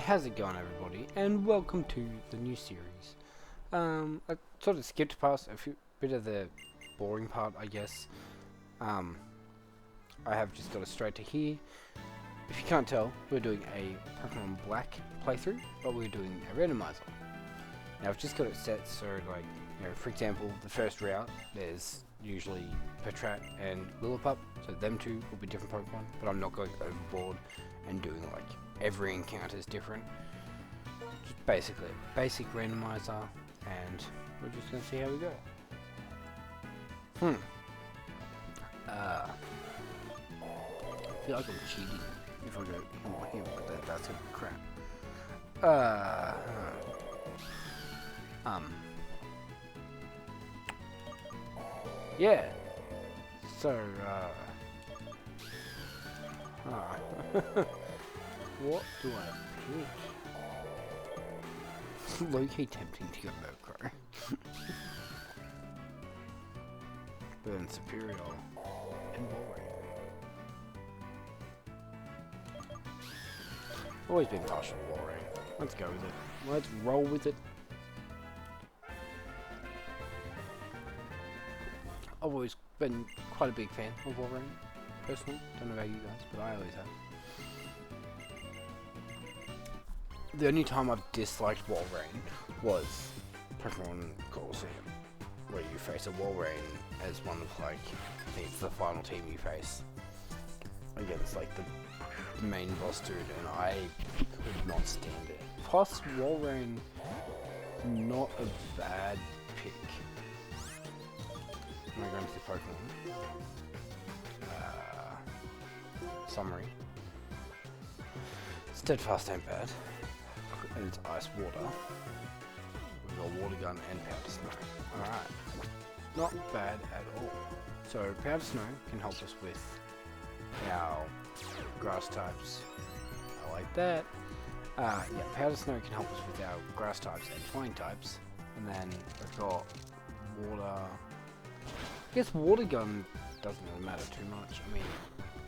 How's it going, everybody? And welcome to the new series. I sort of skipped past a bit of the boring part, I guess. I have just got it straight to here. If you can't tell, we're doing a Pokemon Black playthrough, but we're doing a randomizer. Now, I've just got it set so, like, for example, the first route, there's usually Patrat and Lillipup, so them two will be different Pokemon, but I'm not going overboard and doing, like, every encounter is different. Just basically a basic randomizer, and we're just going to see how we go. I feel like I'm cheating if I go, oh, here, but that's a crap. Yeah. So, what do I pick? Low-key tempting to go Murkrow. Burn Superior and Walrein. Always been partial to Walrein. Let's go with it. Let's roll with it. I've always been quite a big fan of Walrein, personally. Don't know about you guys, but I always have. The only time I've disliked Walrein was Pokemon Colosseum, where you face a Walrein as one of, like, I think it's the final team you face against, like, the main boss dude, and I could not stand it. Plus, Walrein, not a bad pick. I'm going to go into the Pokemon. Summary. Steadfast ain't bad. And it's Ice Water. We've got Water Gun and Powder Snow. Alright. Not bad at all. So, Powder Snow can help us with our grass types. I like that. Yeah, Powder Snow can help us with our grass types and flying types. And then we've got Water. I guess Water Gun doesn't really matter too much. I mean,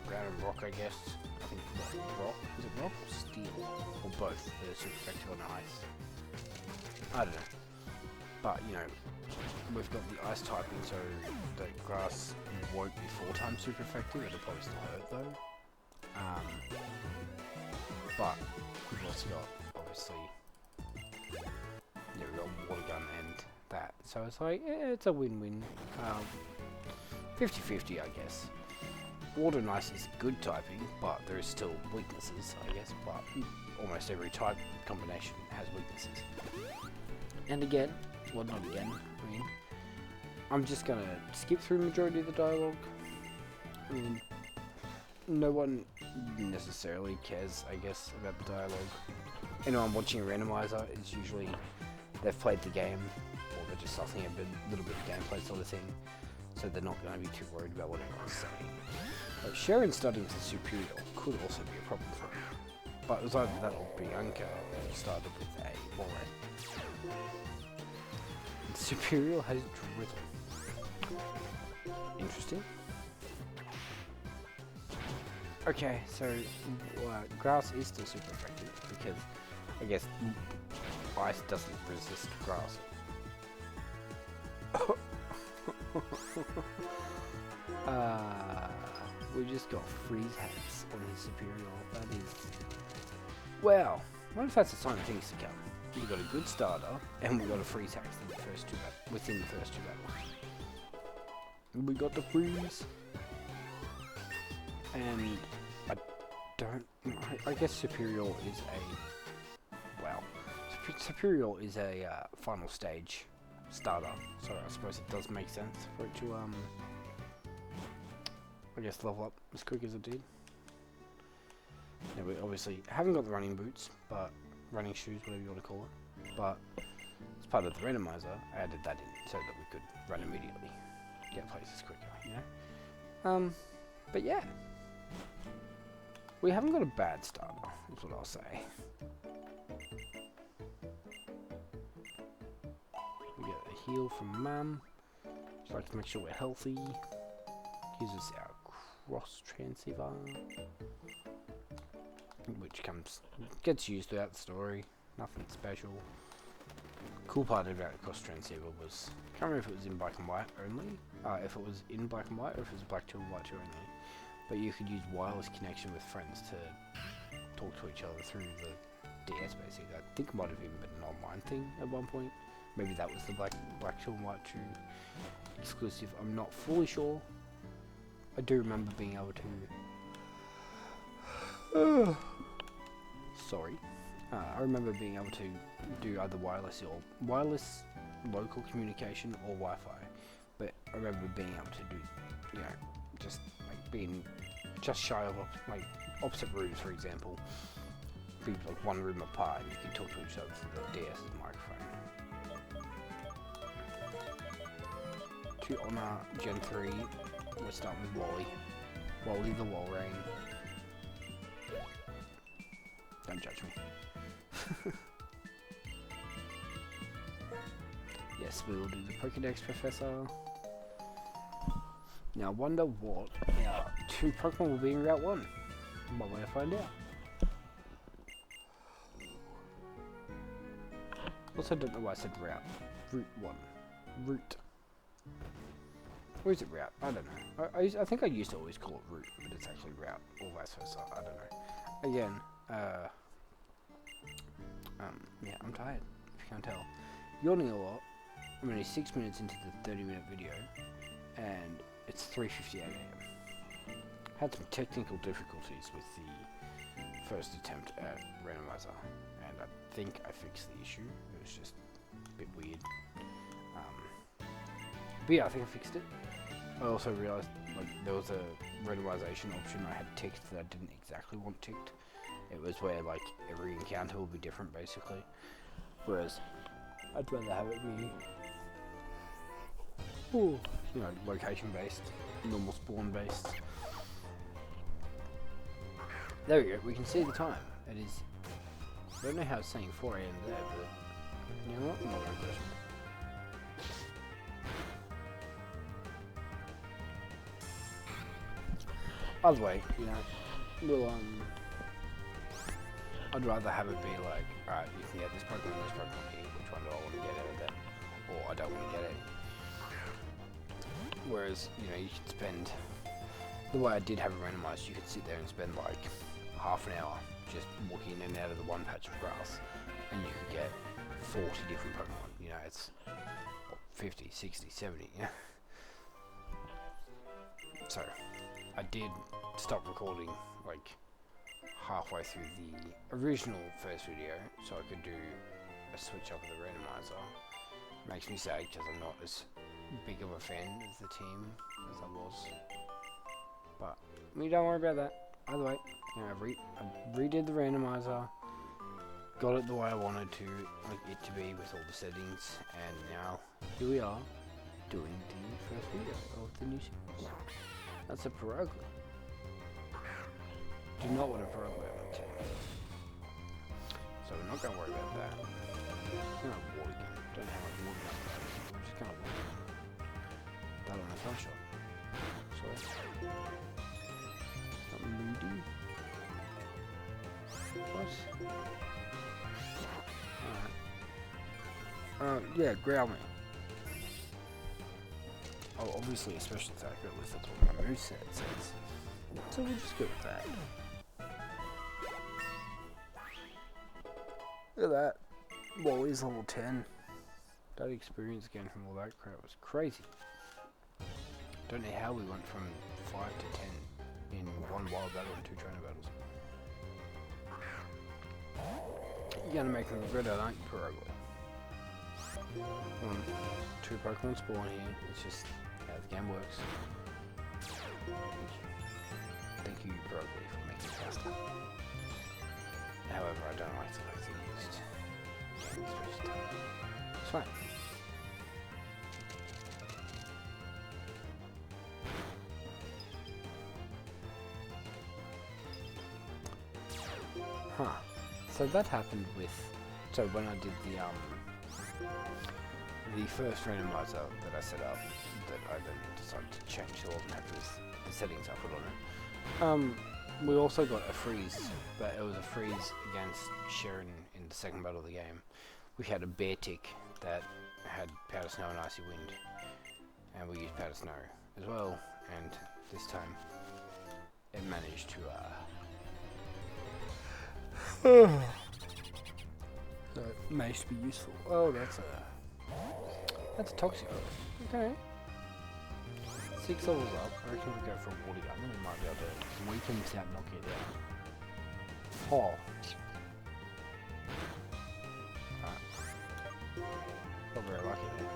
ground and rock, I guess. I think rock. Is it rock or steel? Or both? They're super effective on ice. I don't know. But, we've got the ice typing, so the grass won't be 4 times super effective. It'll probably still hurt, though. But we've also got, obviously, we've got Water Gun and that. So it's like, it's a win-win. 50-50, I guess. Water and Ice is good typing, but there is still weaknesses, I guess. But almost every type combination has weaknesses. And again, well, not again, I mean, I'm just gonna skip through the majority of the dialogue. I mean, no one necessarily cares, I guess, about the dialogue. Anyone watching a randomizer is usually, they've played the game, or they're just sussing a little bit of gameplay sort of thing. So they're not going to be too worried about what everyone's saying. Sharon studying to Superior could also be a problem for him. But it was either that or Bianca who started with a Walrein. And Superior has Drizzle. Interesting. Okay, so grass is still super effective because I guess ice doesn't resist grass. We just got freeze hats on his Superior. That is, well, what if that's a sign of things to come? We got a good starter, and we got a freeze hack within the first 2 battles. We got the freeze, and I guess Superior is Superior is a final stage starter, so I suppose it does make sense for it to I guess level up as quick as it did. Now we obviously haven't got the running boots, but running shoes, whatever you want to call it. But as part of the randomizer, I added that in so that we could run immediately, get places quicker, But yeah, we haven't got a bad starter, is what I'll say. We get a heal from Mum. Just like to make sure we're healthy. Uses our cross transceiver. which gets used throughout the story. Nothing special. Cool part about Cross Transceiver was, I can't remember if it was in black and white only, if it was in black and white or if it was black 2 and white 2 only, but you could use wireless connection with friends to talk to each other through the DS basically. I think it might have even been an online thing at one point. Maybe that was the black 2 and white 2 exclusive. I'm not fully sure. I do remember being able to sorry. I remember being able to do either wireless local communication or Wi-Fi, but I remember being able to do, you know, just like being just shy of like opposite rooms, for example, be like one room apart, and you can talk to each other through the DS's microphone. To honour Gen 3, we're starting with Wally. Wally the Walrein. Don't judge me. Yes, we will do the Pokédex, Professor. Now, I wonder what our 2 Pokemon will be in Route 1. One way to find out. Also, don't know why I said Route. Route 1. Route. Or is it Route? I don't know. I think I used to always call it Route, but it's actually Route, or vice versa. I don't know. Again, yeah, I'm tired, if you can't tell. Yawning a lot. I'm only 6 minutes into the 30-minute video, and it's 3:58 AM. Had some technical difficulties with the first attempt at Randomizer, and I think I fixed the issue. It was just a bit weird. But yeah, I think I fixed it. I also realised like there was a randomization option I had ticked that I didn't exactly want ticked. It was where like every encounter will be different basically, whereas I'd rather have it be, you know, location based, normal spawn based. There we go, we can see the time. It is, I don't know how it's saying 4 AM there, but you know what, I'm not going to question it. Either way, you know, we'll I'd rather have it be like, alright, you can get this Pokemon here, which one do I want to get out of that? Or I don't want to get it. Whereas, you know, you could spend, the way I did have it randomized, you could sit there and spend like half an hour just walking in and out of the one patch of grass, and you could get 40 different Pokemon. You know, it's 50, 60, 70, yeah. So, I did stop recording like halfway through the original first video so I could do a switch up of the randomizer. Makes me sad because I'm not as big of a fan of the team as I was. But we don't worry about that. Either way, you know, I redid the randomizer, got it the way I wanted to, like it to be with all the settings, and now here we are doing the first video of the new series. That's a Paraguay. Do not want a Paraguay on my team. So we're not going to worry about that. I'm going to ward again. Don't have much ward gun. I'm just going to ward. That on the front shot. Sorry. Not moody. What? Alright. Yeah, growl me. Oh, obviously a special attack, or at least that's what my moveset says. So we'll just go with that. Look at that. Wally's level 10. That experience gain from all that crap was crazy. Don't know how we went from 5 to 10 in one wild battle and 2 trainer battles. You're gonna make me regret it, aren't you, Paraguay? 2 Pokemon spawn here. It's just how the game works. Thank you, Paraguay, for making it faster. However, I don't like to used. It's fine. Huh. So that happened with. So when I did the first randomizer that I set up, that I then decided to change so I wasn't happy with the settings I put on it. We also got a freeze, but it was a freeze against Sharon in the second battle of the game. We had a bear tick that had powder snow and icy wind, and we used powder snow as well, and this time it managed to so it managed to be useful. Oh, that's a toxic. Okay. 6 levels up. I reckon we go for a water gun. We might be able to weaken this out and knock it down. Oh. Not very lucky there.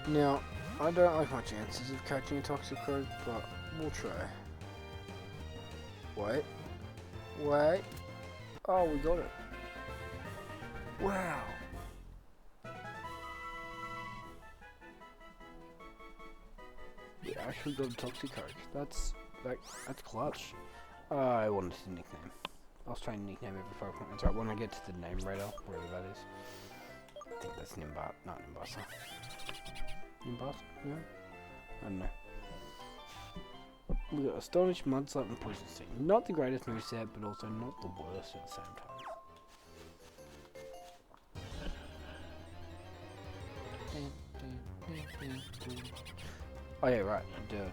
Now, I don't like my chances of catching a toxic croak, but we'll try. Wait. Wait. Oh, we got it. Wow. We actually got a toxic croak. That's clutch. I wanted to nickname. I was trying to nickname every Pokemon. That's right, when I get to the name radar, wherever that is. I think that's Nimbat, not Nimbasa. Nimbasa? No? I don't know. We got Astonish, Mudslap, and Poison Sting. Not the greatest moveset, but also not the worst at the same time. Oh yeah, right, duh.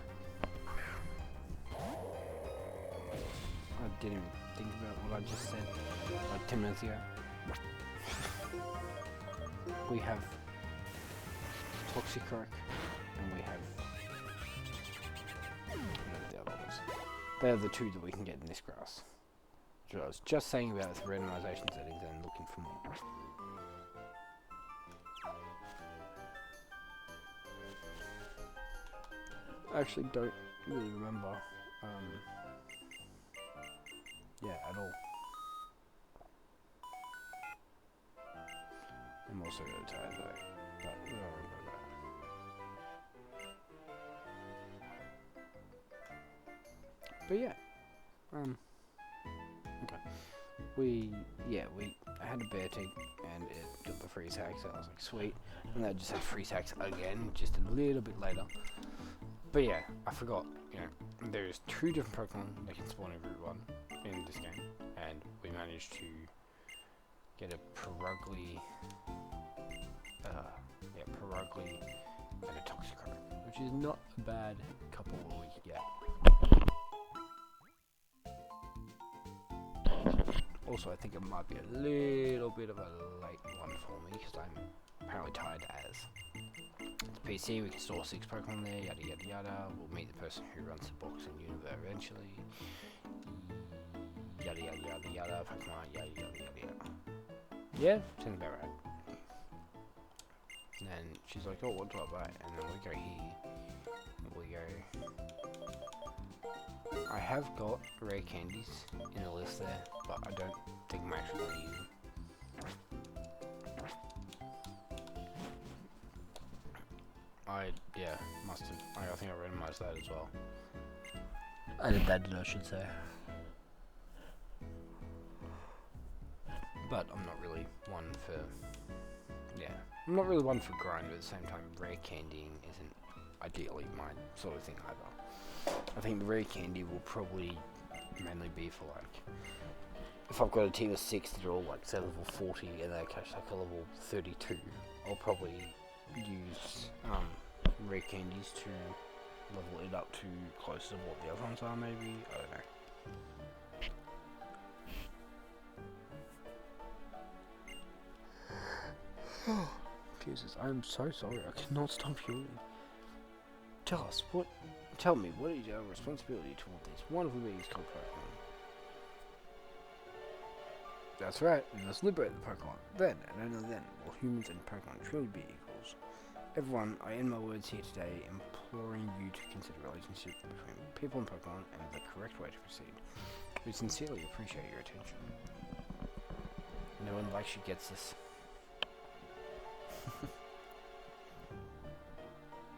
I didn't even think about what I just said like 10 minutes ago. We have Toxicroak and we have whatever the other ones. They are the two that we can get in this grass. Which I was just saying about the randomization settings and looking for more. I actually don't really remember at all. I'm also really tired though, but we don't remember that. But yeah, okay. I had a bear tick and it took the freeze hack, so I was like, sweet. And I just had freeze hacks again, just a little bit later. But yeah, I forgot, there's 2 different Pokemon that can spawn in Route 1 in this game, and we managed to get a Perugly, Perugly and a Toxicroak, which is not a bad couple we could get. Also, I think it might be a little bit of a late one for me, because I'm apparently tired as. It's PC, we can store 6 Pokemon there, yada yada yada. We'll meet the person who runs the box in Univers eventually. Yada yada yada yada, Pokemon, yada yada yada yada. Yeah, sounds about right. And then she's like, oh, what do I buy? And then we go here. I have got rare candies in the list there, but I don't think I'm actually going to use them. Must have. I think I randomized that as well. I did that, I should say. But I'm not really one for. I'm not really one for grind, but at the same time, rare candying isn't ideally my sort of thing either. I think the rare candy will probably mainly be for like, if I've got a team of 6 that are all like say level 40 and they catch like a level 32, I'll probably use rare candies to level it up to close to what the other ones are, maybe. I don't know. Jesus, I'm so sorry. I cannot stop yawning. Tell me, what is your responsibility toward this wonderful beings called Pokemon? That's right, we must liberate the Pokemon. Then, and only then, will humans and Pokemon truly be equals. Everyone, I end my words here today, imploring you to consider a relationship between people and Pokemon and the correct way to proceed. We sincerely appreciate your attention. No one likes you gets this.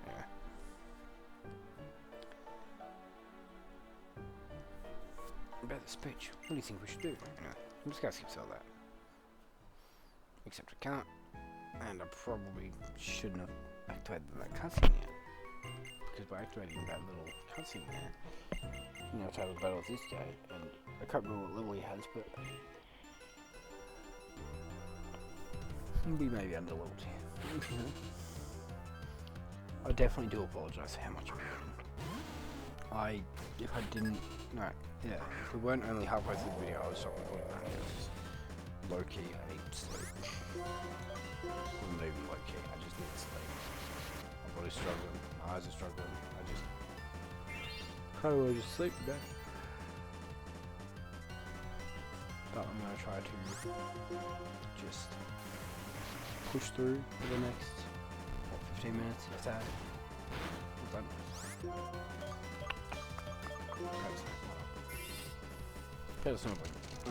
Anyway. About the speech, what do you think we should do? Anyway, I'm just gonna skip all that. Except I can't. And I probably shouldn't have activated that cutscene yet. Because by activating that little cutscene there, you know, to have a battle with this guy, and I can't remember what level he has, but we may be under leveled here. I definitely do apologise for how much I'm doing. If I didn't, no, yeah, if we weren't only halfway through the video, I would stop recording that. Low key, I need sleep. Well, not even low key, I just need sleep. My body's struggling, my eyes are struggling, I just can't really just sleep today. But I'm gonna try to just push through for the next 15 minutes, if that.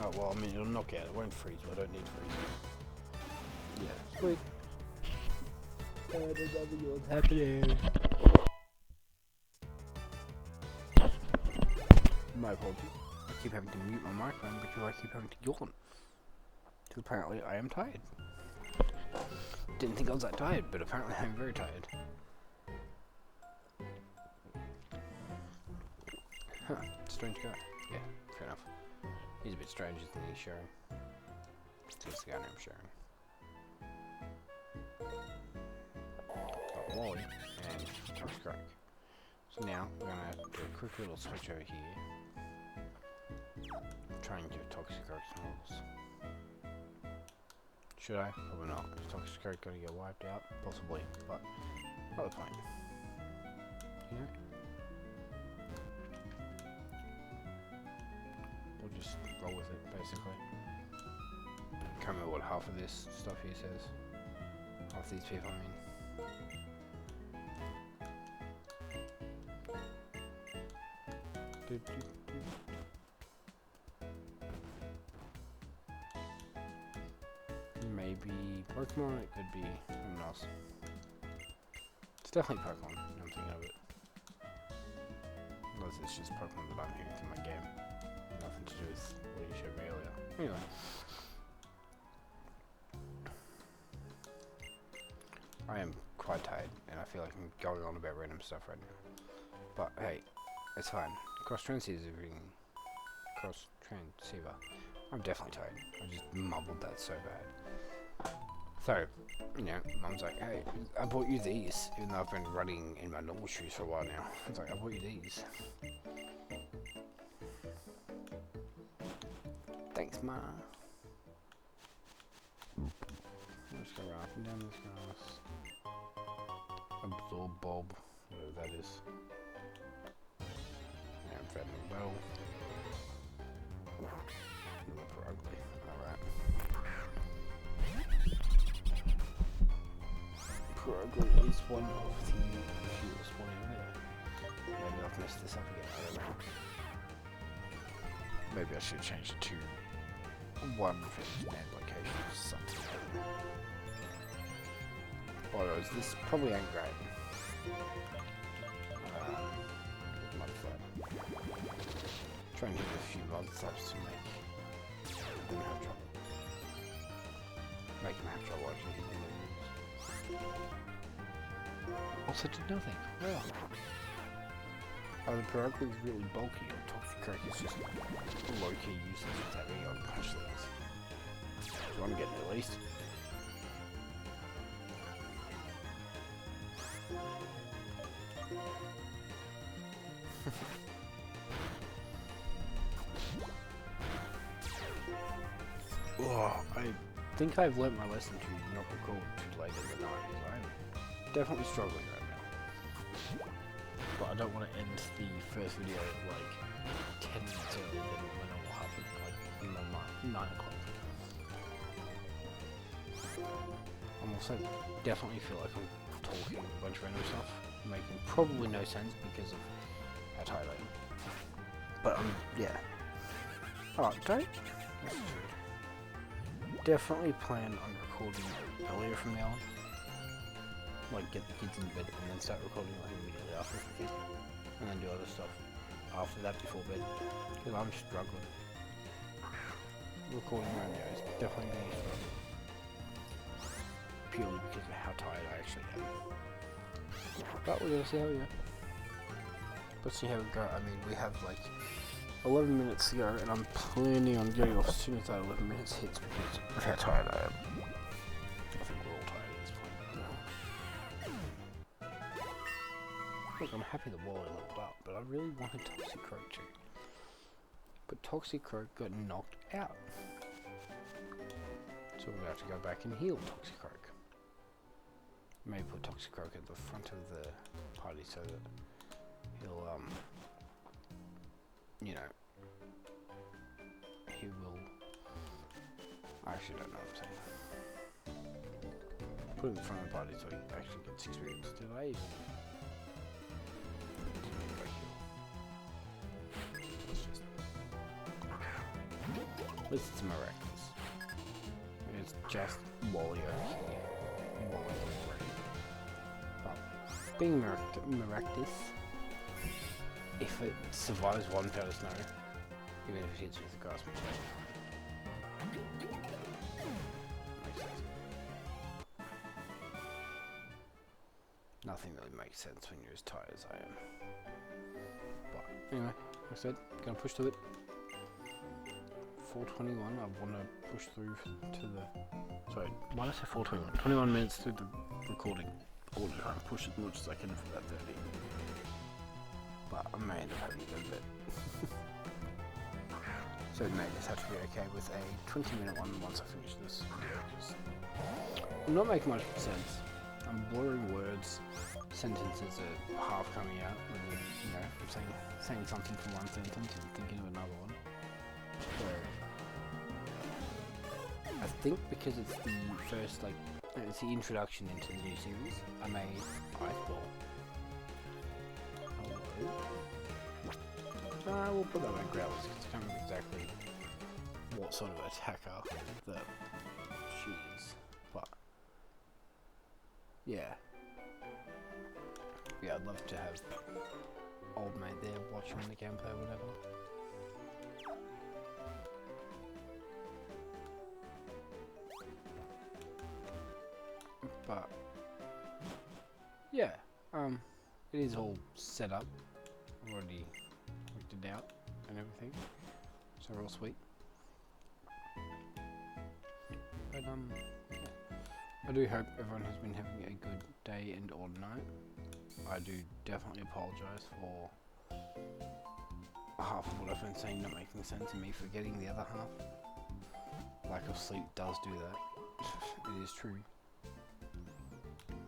Oh, well, I mean, it'll knock out. It won't freeze, but I don't need freezing. Yeah, sweet. There's nothing else happening. My apologies. I keep having to mute my microphone because I keep having to yawn. Because apparently I am tired. Didn't think I was that tired, but apparently I'm very tired. Huh, strange guy. Yeah, fair enough. He's a bit stranger than he's sharing. So it's the guy named Sharon. Got Wally and Tox Crack. So now we're gonna do a quick little switch over here. Trying to Toxic Crack's. Should I? Probably not. Is Toxic Crack gonna get wiped out? Possibly, but not the point. You know? We'll just roll with it, basically. Can't remember what half of this stuff here says. Half these people, I mean. Maybe Pokemon, it could be something else. It's definitely Pokemon, I'm thinking of it. Unless it's just Pokemon that I'm hearing through my game. Nothing to do with what you showed me earlier. Anyway. I am quite tired, and I feel like I'm going on about random stuff right now. But hey, it's fine. Cross-transceiver. I'm definitely tired. I just mumbled that so bad. So, you know, Mum's like, hey, I bought you these, even though I've been running in my normal shoes for a while now. It's like, I bought you these. Thanks, Ma. Let's go right up and down this grass. Absorb bulb, whatever that is. Yeah, I'm fed in the well. You look ugly. Alright. Ugly, at least one of the few spawning there. Maybe I've messed this up again, I don't know. Maybe I should change it to one finished land location or something. Otherwise, this probably ain't great. Mod flat. Try and hit a few mod flaps to make them have trouble. Make them have trouble actually hitting the moves. Also did nothing. Well. Either Pirogly is really bulky or Toxic Crack is just low-key useless with having on punch things. Do you want to get it at least? Oh, I think I've learnt my lesson to not record too late in the night. I'm definitely struggling right now. But I don't want to end the first video like 10 minutes earlier than when it will happen, like 9 o'clock. I'm also definitely feel like I'm talking a bunch of random stuff, making probably no sense because of how tired I am. But yeah. Alright, don't. Definitely plan on recording earlier from now on. Like get the kids in bed and then start recording like immediately after for kids. And then do other stuff after that before bed. Because I'm struggling. Recording right now is definitely going to struggle. Purely because of how tired I actually am. But we're going to see how we go. But see how we go. I mean, we have like 11 minutes to go, and I'm planning on getting off as soon as that 11 minutes hits because of how tired I am. I think we're all tired at this point. Look, I'm happy the Wally leveled up, but I really wanted Toxicroak too. But Toxicroak got knocked out. So we're going to have to go back and heal Toxicroak. Maybe put Toxicroak at the front of the party so that he'll, you know, he will, I actually don't know what I'm saying. Put him in the front of the party so he actually gets experience. Did I even? At least it's miraculous. It's just Wally over here. Wally already. But being miraculous, if it survives one powder snow, even if it hits with the grass machine. Makes sense. Nothing really makes sense when you're as tired as I am. But anyway, like I said, gonna push to it. 4:21. I want to push through to the. Sorry, why did I say 4:21? 21 minutes through the recording. I want to try and push as much as I can for that 30. But I may end up having to go to bed. So it may just have to be okay with a 20-minute one once I finish this video. I'm not making much sense. I'm blurring words. Sentences are half coming out. With, you know, I'm saying something from one sentence and thinking of another one. So I think because it's the first, like, it's the introduction into the new series, I made Ice Ball. Hello. We'll put that on Growlers because I can't remember exactly what sort of attacker that she is. But yeah. Yeah, I'd love to have old mate there watching the gameplay or whatever. But yeah, it is all set up. I've already worked it out and everything, so we're all sweet. But yeah. I do hope everyone has been having a good day and or night. I do definitely apologise for half of what I've been saying not making sense and me forgetting the other half. Lack of sleep does do that. It is true.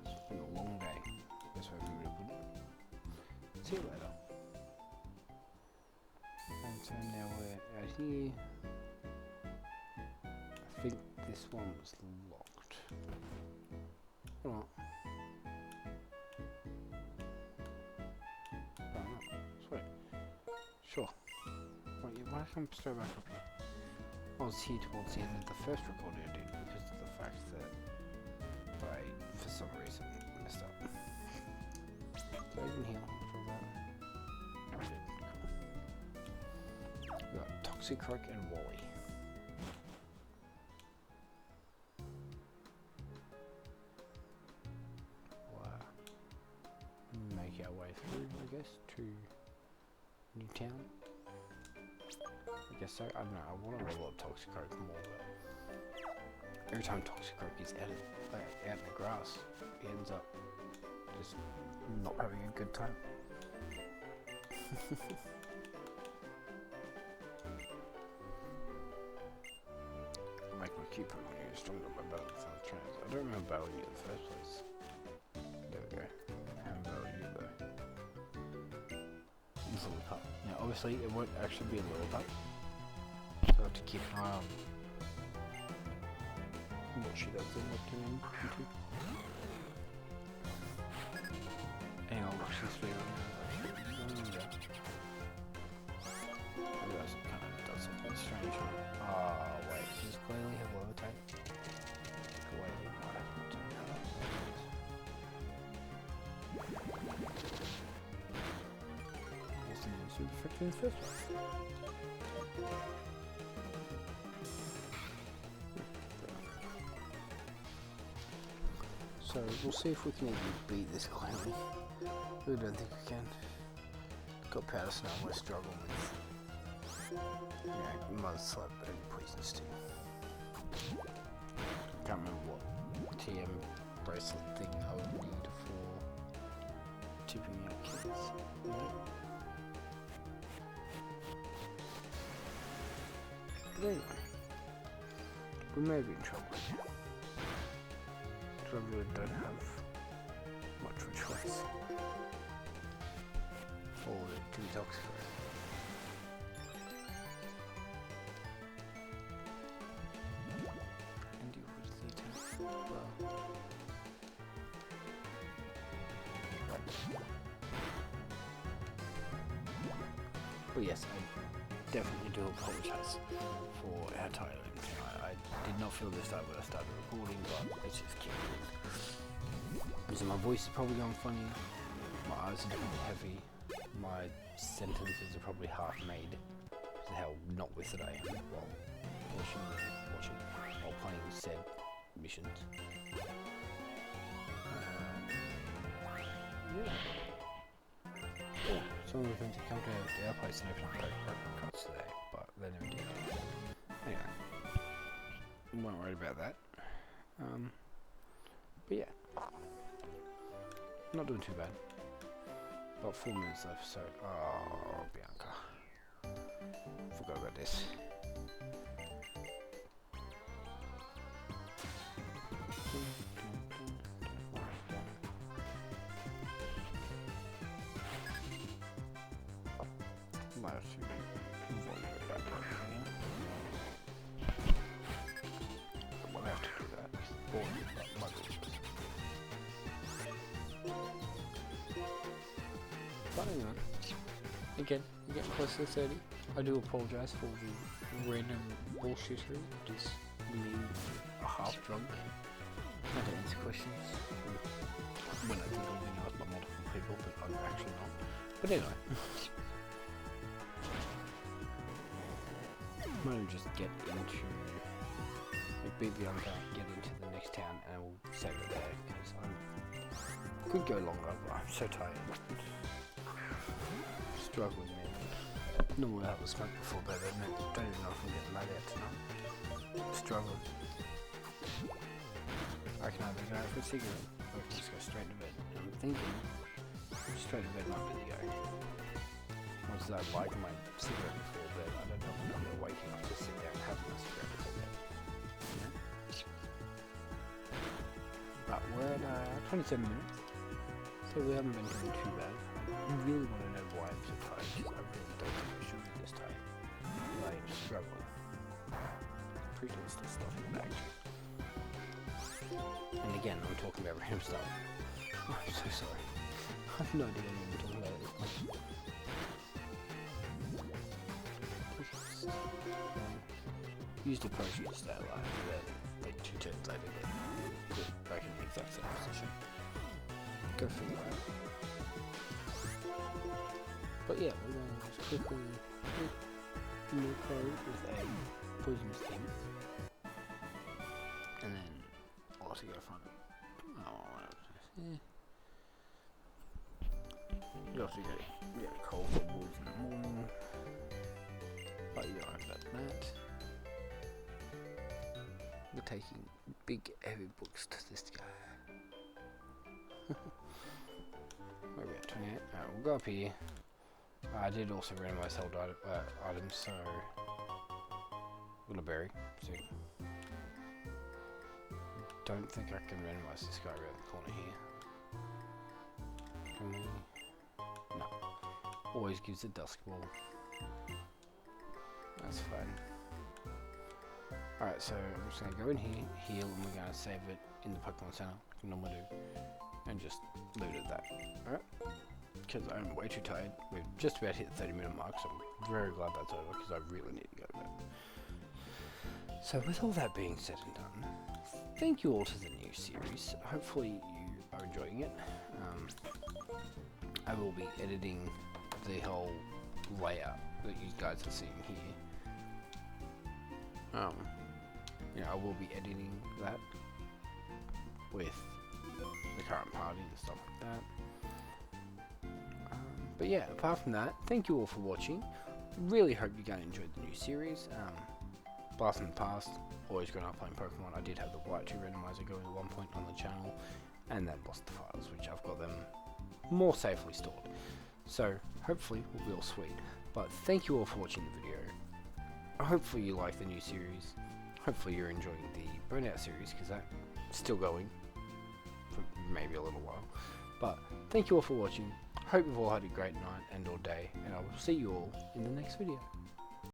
It's been a long day. That's where we would put it. See you later. And so now we're out here. I think this one was locked. Hold on. Sweet. Sure. Wait, why come straight back up here? I was here towards the end of the first recording I did because of the fact that I, for some reason, messed up. Did I even heal from that? I did. Cool. We got Toxicroak and Wally. Wow. Make our way through, I guess, to Newtown. I guess so. I don't know. I want to level up Toxicroak more, but every time Toxicroak is out in the grass, he ends up just not having a good time. I'll make my cute Pokemon here stronger by battling with other trainers. I don't remember battling you in the first place. There we go. I haven't battled you though. Easily cut. Now obviously it won't actually be a level up. So I have to keep an eye on what she does and what to into. Hang on, watch this video. I realize it kind of does something strange. Ah, wait, does Glalie have levitate? Glalie might have levitate. Wasn't even super effective in the first one. So we'll see if we can even beat this Glalie. I really don't think we can. got powder snow, we're struggling with mudslap and poison sting. Can't remember what TM bracelet thing I would need for tipping out kids. But anyway, we may be in trouble here. Because I really don't have much of a choice. Or to detoxify. And you would see that well. But yes, I definitely do apologise for how tired I am. I did not feel this time when I started recording, but it's just kicked in. So my voice is probably going funny, my eyes are definitely heavy, my sentences are probably half made because of how not with it I am while playing said missions. Someone was going to come to our place and open up Pokemon cards today, but they never did. Anyway, I'm not worried about that. But yeah, not doing too bad. About 4 minutes left, so oh, Bianca, forgot about this. But anyway, again, we're getting close to 30. I do apologise for the random bullshittery, just me a half drunk. I don't answer questions when I think I'm being asked by multiple people, but I'm actually not. But anyway, might as just get into beat Bianca, get into the next town, and we'll save it there because I could go longer, but I'm so tired. Struggling, man. Normally I was smoking before bed, I don't even know if I'm getting laid out tonight. Struggling. I can either go for a cigarette or I can just go straight to bed. And I'm thinking straight to bed might be the go. Much as I like my cigarette before bed, I don't know if I'm gonna waking up to sit down and have my cigarette before bed. Yeah. But we're at 27 minutes, so we haven't been doing too bad. I really want to know why I'm so tired, because I really don't think I should be this tired. I am struggling. Pretty sure there's stuff in the bag. And again, I'm talking about random stuff. I'm so sorry. I have no idea what I'm talking about. Used a potion to stay alive, and then like 2 turns later get back in the exact same position. Go figure out. But yeah, we're going to just quickly hit Milko with a poison sting. And then I'll also go find it. You also get a cold for boys in the morning. But you don't have that. We're taking big heavy books to this guy. Where are we at? 28? Alright, we'll go up here. I did also randomise held items, so little berry. So don't think I can randomise this guy around the corner here. Can we? No. Always gives a dusk ball. That's fine. Alright, so I'm just going to go in here, heal, and we're going to save it in the Pokemon Center, like we normally do, and just loot at that. Alright? Because I'm way too tired. We've just about hit the 30-minute mark, so I'm very glad that's over, because I really need to go to bed. So with all that being said and done, thank you all to the new series. Hopefully you are enjoying it. I will be editing the whole layout that you guys are seeing here. I will be editing that with the current party and stuff like that. But yeah, apart from that, thank you all for watching. Really hope you guys enjoyed the new series. Blast from the past, always growing up playing Pokemon. I did have the White 2 randomizer going at one point on the channel, and then lost the files, which I've got them more safely stored. So hopefully we'll be all sweet. But thank you all for watching the video. Hopefully you like the new series. Hopefully you're enjoying the Burnout series, because that's still going for maybe a little while. But thank you all for watching. Hope you've all had a great night and or day, and I will see you all in the next video.